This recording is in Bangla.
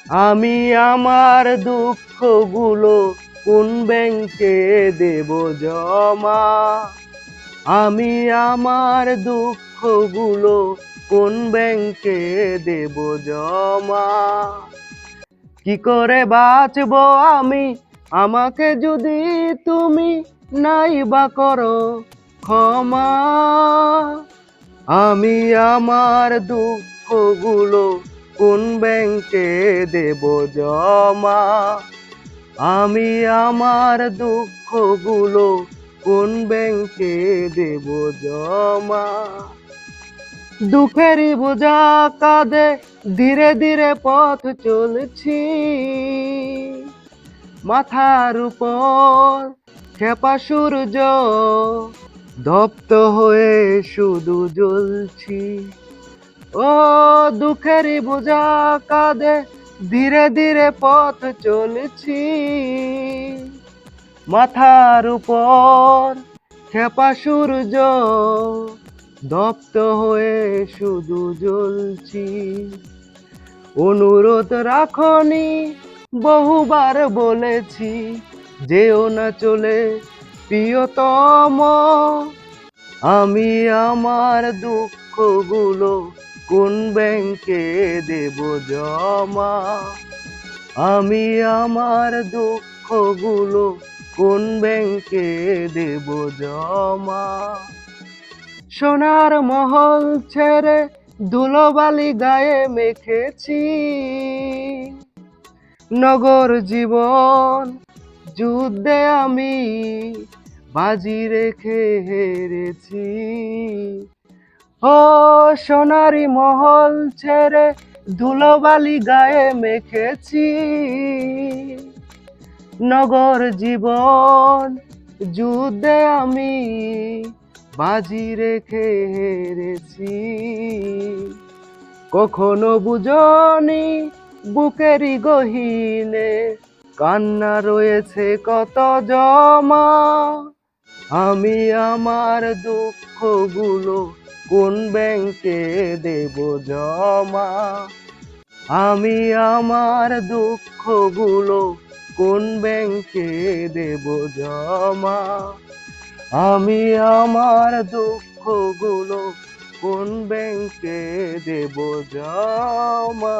আমি আমার দুঃখগুলো কোন ব্যাংকে দেব জমা? আমি আমার দুঃখগুলো কোন ব্যাংকে দেব জমা? কি করে বাঁচবো আমি, আমাকে যদি তুমি নাই বা করো ক্ষমা? আমি আমার দুঃখগুলো কোন ব্যাংকে দেব জমা? আমি আমার দুঃখগুলো কোন ব্যাংকে দেব জমা? দুঃখেরই বোঝা কাঁধে ধীরে ধীরে পথ চলছি, মাথার উপর খেপা সূর্য, দপ্ত হয়ে শুধু জ্বলছি। ও দুঃখেরই বোঝা কাঁধে ধীরে ধীরে পথ চলছি, মাথার উপর খেপা সূর্য, দপ্ত হয়ে শুধু জ্বলছি। অনুরোধ রাখনি, বহুবার বলেছি, যেও না চলে প্রিয়তম। আমি আমার দুঃখগুলো কোন ব্যাংকে দেব জমা? আমি আমার দুঃখগুলো কোন ব্যাংকে দেব জমা? সোনার মহল ছেড়ে ধুলোবালি গায়ে মেখেছি, নগর জীবন যুদ্ধে আমি বাজি রেখে হেরেছি। ও সোনারি মহল ছেড়ে ধুলোবালি গায়ে মেখেছি, নগর জীবন যুদ্ধে আমি বাজি রেখে হেরেছি। কখনো বুঝনি বুকেরই গহীনে কান্না রয়েছে কত জমা? আমি আমার দুঃখগুলো কোন ব্যাংকে দেব জমা? আমি আমার দুঃখগুলো কোন ব্যাংকে দেব জমা? আমি আমার দুঃখগুলো কোন ব্যাংকে দেব জমা?